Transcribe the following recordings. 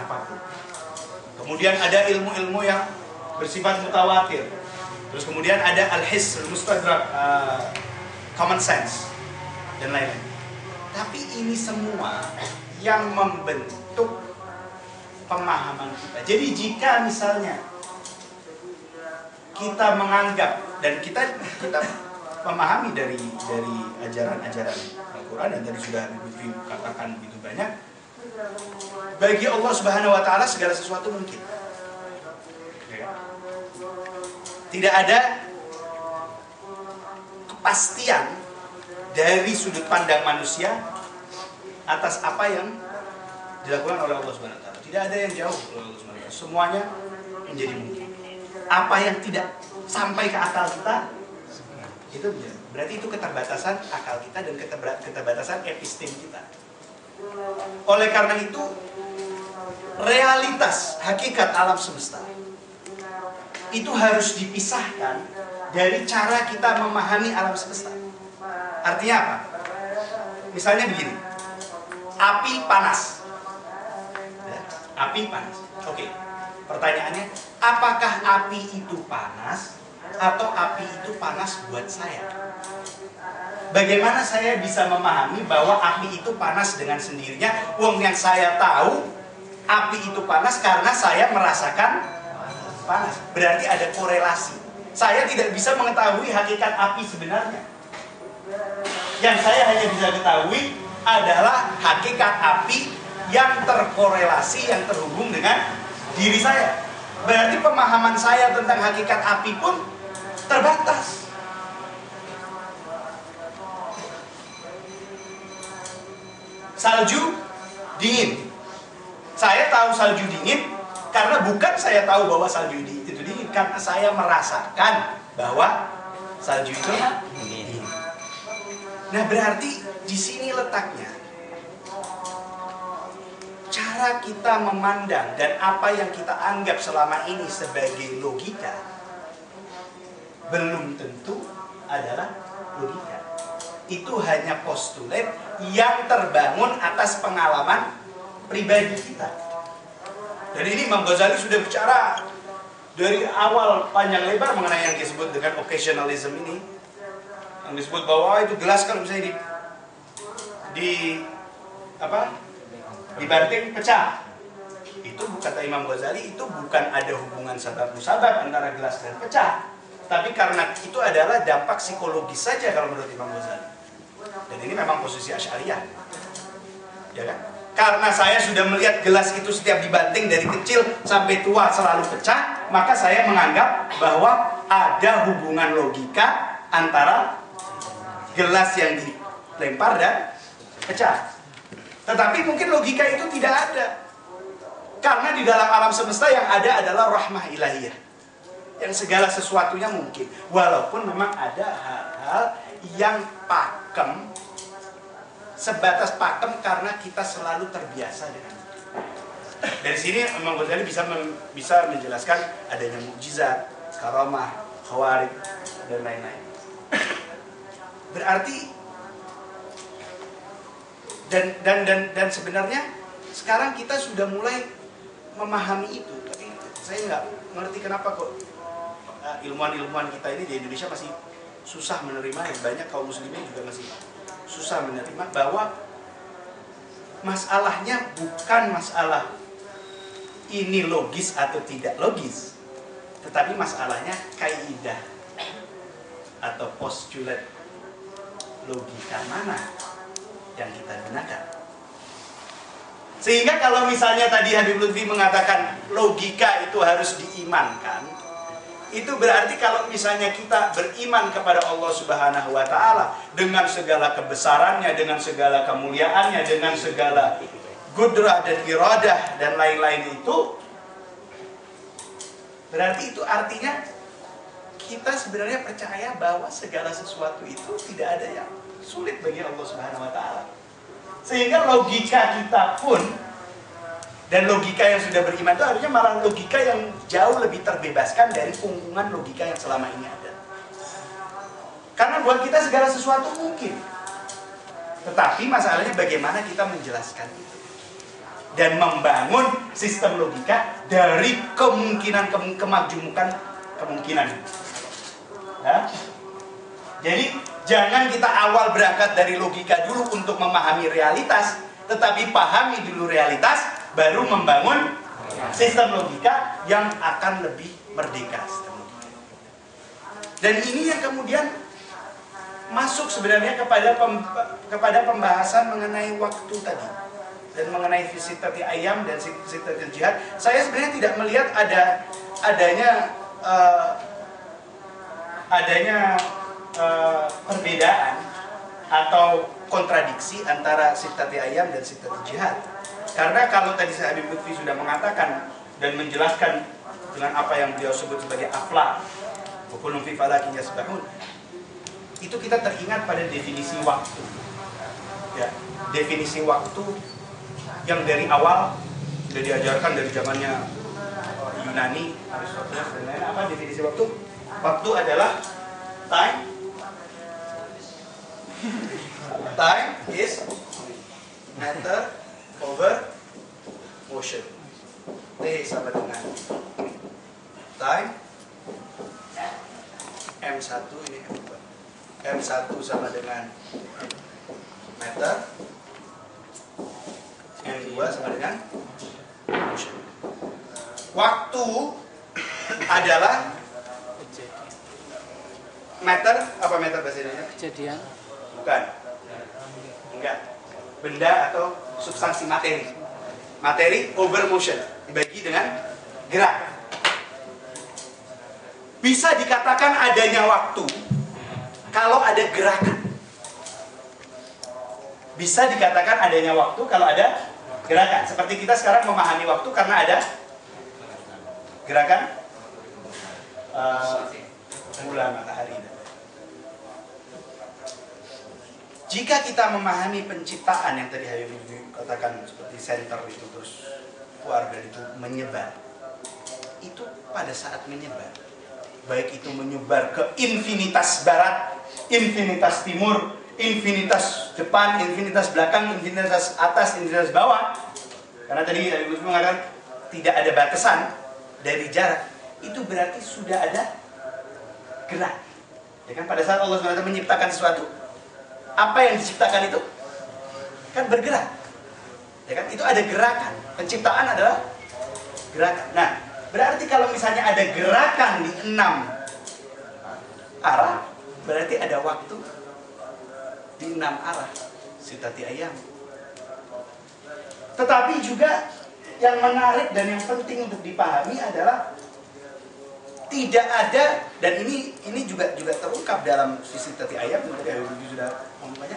apapun. Kemudian ada ilmu-ilmu yang bersifat mutawatir. Terus kemudian ada al-hiss, al-mustadrak, common sense, dan lain-lain. Tapi ini semua yang membentuk pemahaman kita. Jadi jika misalnya kita menganggap dan kita memahami dari ajaran-ajaran Al-Quran yang tadi sudah dikatakan begitu banyak, bagi Allah Subhanahu Wa Taala segala sesuatu mungkin. Tidak ada kepastian dari sudut pandang manusia atas apa yang dilakukan oleh Allah Subhanahu Wa Taala. Tidak ada yang jauh oleh Allah Subhanahu Wa Taala. Semuanya menjadi mungkin. Apa yang tidak sampai ke akal kita, itu berarti itu keterbatasan akal kita dan keterbatasan epistem kita. Oleh karena itu, realitas hakikat alam semesta itu harus dipisahkan dari cara kita memahami alam semesta. Artinya apa? Misalnya begini, api panas. Ya, api panas. Oke, pertanyaannya, apakah api itu panas atau api itu panas buat saya? Bagaimana saya bisa memahami bahwa api itu panas dengan sendirinya? Wong yang saya tahu api itu panas karena saya merasakan panas. Berarti ada korelasi. Saya tidak bisa mengetahui hakikat api sebenarnya. Yang saya hanya bisa ketahui adalah hakikat api yang terkorelasi, yang terhubung dengan diri saya. Berarti pemahaman saya tentang hakikat api pun terbatas. Salju dingin. Saya tahu salju dingin karena bukan saya tahu bahwa salju itu dingin, karena saya merasakan bahwa salju itu dingin. Nah, berarti di sini letaknya cara kita memandang dan apa yang kita anggap selama ini sebagai logika belum tentu adalah logika. Itu hanya postulat yang terbangun atas pengalaman pribadi kita. Dan ini Imam Ghazali sudah bicara dari awal panjang lebar mengenai yang disebut dengan occasionalism ini. Yang disebut bahwa itu gelas kalau misalnya dibanting pecah. Itu kata Imam Ghazali, itu bukan ada hubungan sabab musabab antara gelas dan pecah. Tapi karena itu adalah dampak psikologis saja kalau menurut Imam Ghazali. Dan ini memang posisi Asy'ariyah. Ya kan? Karena saya sudah melihat gelas itu setiap dibanting dari kecil sampai tua selalu pecah, maka saya menganggap bahwa ada hubungan logika antara gelas yang dilempar dan pecah. Tetapi mungkin logika itu tidak ada. Karena di dalam alam semesta yang ada adalah rahmah ilahiyah. Yang segala sesuatunya mungkin. Walaupun memang ada hal-hal yang pakem, sebatas pakem karena kita selalu terbiasa dengan itu. Dari sini Imam Ghazali bisa menjelaskan adanya mukjizat, karamah, khawarij, dan lain-lain. Berarti dan sebenarnya sekarang kita sudah mulai memahami itu. Tapi saya nggak ngerti kenapa kok ilmuwan-ilmuwan kita ini di Indonesia masih susah menerima, dan banyak kaum muslimin juga masih susah menerima bahwa masalahnya bukan masalah ini logis atau tidak logis, tetapi masalahnya kaidah atau postulat logika mana yang kita gunakan. Sehingga kalau misalnya tadi Habib Lutfi mengatakan logika itu harus diimankan, itu berarti kalau misalnya kita beriman kepada Allah Subhanahu wa Ta'ala dengan segala kebesarannya, dengan segala kemuliaannya, dengan segala gudrah dan iradah dan lain-lain itu, berarti itu artinya kita sebenarnya percaya bahwa segala sesuatu itu tidak ada yang sulit bagi Allah Subhanahu wa Ta'ala. Sehingga logika kita pun, dan logika yang sudah beriman itu harusnya malah logika yang jauh lebih terbebaskan dari pungkungan logika yang selama ini ada. Karena buat kita segala sesuatu mungkin. Tetapi masalahnya bagaimana kita menjelaskan itu. dan membangun sistem logika dari kemungkinan kemajumukan kemungkinan. Ya? Jadi jangan kita awal berangkat dari logika dulu untuk memahami realitas, tetapi pahami dulu realitas, baru membangun sistem logika yang akan lebih merdeka. Dan ini yang kemudian masuk sebenarnya kepada pembahasan mengenai waktu tadi dan mengenai Sittati Ayyam dan Sittatil Jihad. Saya sebenarnya tidak melihat adanya perbedaan atau kontradiksi antara Sittati Ayyam dan Sittatil Jihad. Karena kalau tadi Habib Lutfi sudah mengatakan dan menjelaskan dengan apa yang beliau sebut sebagai afla, wa kullun fi falakin yasbahun, itu kita teringat pada definisi waktu. Ya, definisi waktu yang dari awal sudah diajarkan dari zamannya Yunani, Aristoteles dan lain-lain. Apa definisi waktu? Waktu adalah time. Time is matter over motion. T sama dengan time M1 ini M1 sama dengan matter, M2 sama dengan motion. Waktu adalah matter, apa matter bahasa Indonesia? Kejadian. Bukan. Enggak. Benda atau substansi materi. Materi over motion dibagi dengan gerak. Bisa dikatakan adanya waktu kalau ada gerakan. Bisa dikatakan adanya waktu kalau ada gerakan. Seperti kita sekarang memahami waktu karena ada gerakan bulan, matahari. Jika kita memahami penciptaan yang tadi Habib katakan seperti center itu terus keluarga itu menyebar, itu pada saat menyebar, baik itu menyebar ke infinitas barat, infinitas timur, infinitas depan, infinitas belakang, infinitas atas, infinitas bawah. Karena tadi Habib mengatakan tidak ada batasan dari jarak, itu berarti sudah ada gerak. Ya kan, pada saat Allah SWT menciptakan sesuatu, apa yang diciptakan itu kan bergerak. Ya kan, itu ada gerakan. Penciptaan adalah gerakan. Nah, berarti kalau misalnya ada gerakan di 6 arah, berarti ada waktu di 6 arah. Sittati Ayyam. Tetapi juga yang menarik dan yang penting untuk dipahami adalah tidak ada, dan ini juga terungkap dalam Sittati Ayyam seperti yang sudah ngomongnya,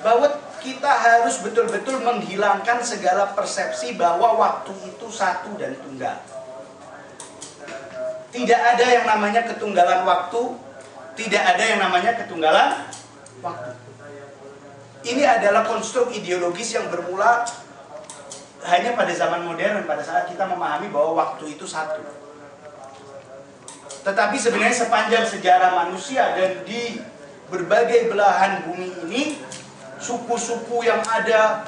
bahwa kita harus betul-betul menghilangkan segala persepsi bahwa waktu itu satu dan tunggal. Tidak ada yang namanya ketunggalan waktu, tidak ada yang namanya ketunggalan waktu. Ini adalah konstruk ideologis yang bermula hanya pada zaman modern, pada saat kita memahami bahwa waktu itu satu. Tetapi sebenarnya sepanjang sejarah manusia dan di berbagai belahan bumi ini, suku-suku yang ada,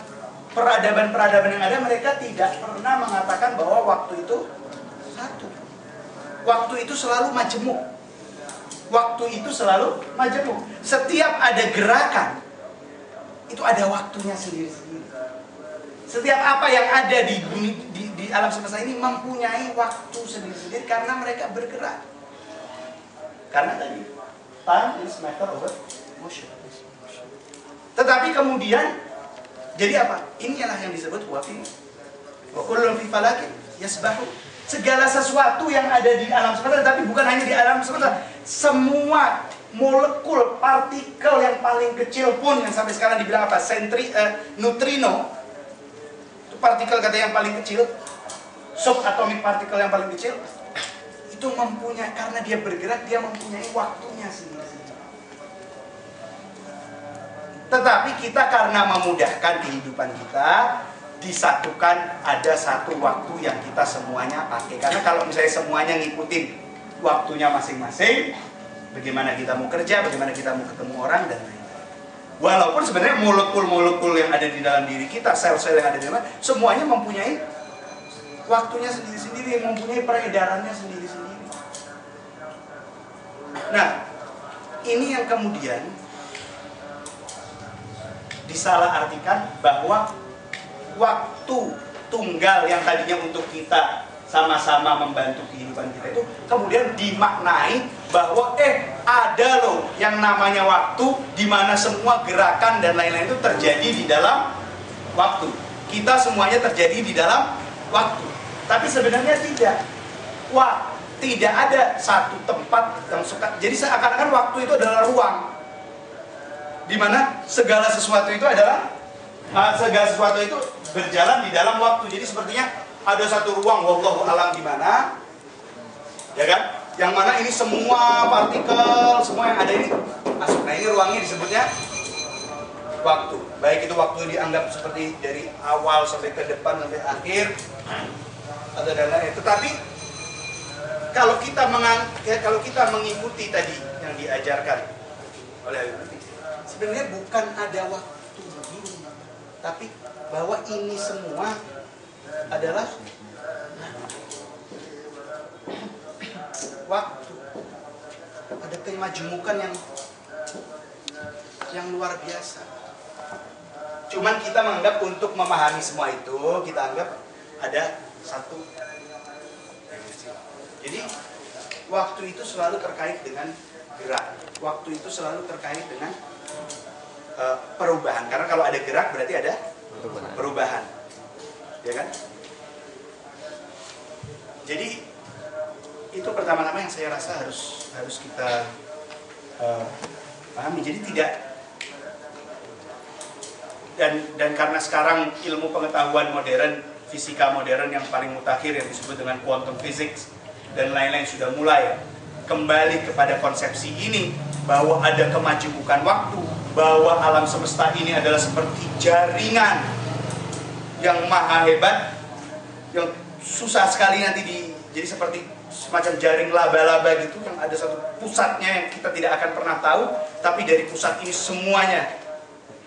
peradaban-peradaban yang ada, mereka tidak pernah mengatakan bahwa waktu itu satu. Waktu itu selalu majemuk. Waktu itu selalu majemuk. Setiap ada gerakan, itu ada waktunya sendiri-sendiri. Setiap apa yang ada di bumi, di alam semesta ini mempunyai waktu sendiri-sendiri karena mereka bergerak. Karena tadi time is matter over motion. Tetapi kemudian jadi apa? Inilah yang disebut waktu. Wa kullun fi falakin yasbahu. Segala sesuatu yang ada di alam semesta, tapi bukan hanya di alam semesta, semua molekul, partikel yang paling kecil pun yang sampai sekarang dibilang apa? Neutrino. Itu partikel kata yang paling kecil, subatomic partikel yang paling kecil. Itu mempunyai, karena dia bergerak, dia mempunyai waktunya sendiri. Tetapi kita karena memudahkan kehidupan kita, disatukan ada satu waktu yang kita semuanya pakai. Karena kalau misalnya semuanya ngikutin waktunya masing-masing, bagaimana kita mau kerja, bagaimana kita mau ketemu orang, dan lain-lain. Walaupun sebenarnya molekul-molekul yang ada di dalam diri kita, sel-sel yang ada di dalam, semuanya mempunyai waktunya sendiri-sendiri, mempunyai peredarannya sendiri-sendiri. Nah, ini yang kemudian disalahartikan bahwa waktu tunggal yang tadinya untuk kita sama-sama membantu kehidupan kita itu kemudian dimaknai bahwa ada loh yang namanya waktu di mana semua gerakan dan lain-lain itu terjadi di dalam waktu. Kita semuanya terjadi di dalam waktu. Tapi sebenarnya tidak. Tidak ada satu tempat yang suka. Jadi seakan-akan waktu itu adalah ruang di mana segala sesuatu itu berjalan di dalam waktu. Jadi sepertinya ada satu ruang, wallahu alam di mana, ya kan? Yang mana ini semua partikel, semua yang ada ini masuk. Nah, ini ruangnya disebutnya waktu. Baik itu waktu dianggap seperti dari awal sampai ke depan sampai akhir atau dan lain. Tetapi kalau kita mengikuti tadi yang diajarkan oleh Nabi, sebenarnya bukan ada waktu begini, tapi bahwa ini semua adalah waktu. Ada kemajumukan yang luar biasa. Cuman kita menganggap untuk memahami semua itu, kita anggap ada satu. Jadi waktu itu selalu terkait dengan gerak. Waktu itu selalu terkait dengan perubahan. Karena kalau ada gerak berarti ada perubahan. Ya kan? Jadi itu pertama-tama yang saya rasa harus kita pahami. Jadi tidak dan karena sekarang ilmu pengetahuan modern, fisika modern yang paling mutakhir yang disebut dengan quantum physics dan lain-lain sudah mulai kembali kepada konsepsi ini bahwa ada kemajemukan waktu, bahwa alam semesta ini adalah seperti jaringan yang maha hebat, yang susah sekali nanti jadi seperti semacam jaring laba-laba gitu, yang ada satu pusatnya yang kita tidak akan pernah tahu, tapi dari pusat ini semuanya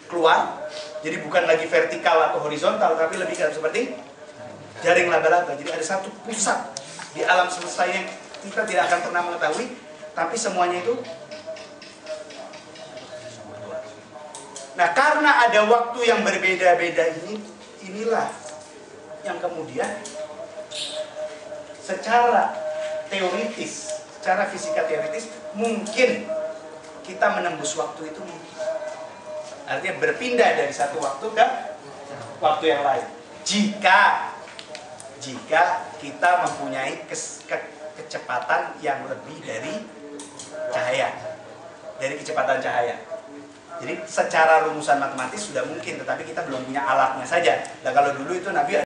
keluar. Jadi bukan lagi vertikal atau horizontal, tapi lebih seperti jaring laba-laba. Jadi ada satu pusat di alam semesta yang kita tidak akan pernah mengetahui, tapi semuanya itu. Nah, karena ada waktu yang berbeda-beda inilah yang kemudian secara teoritis, secara fisika teoritis mungkin kita menembus waktu itu mungkin. Artinya berpindah dari satu waktu ke waktu yang lain. Jika kita mempunyai kecepatan yang lebih dari cahaya, dari kecepatan cahaya. Jadi secara rumusan matematis sudah mungkin, tetapi kita belum punya alatnya saja. Nah, kalau dulu itu Nabi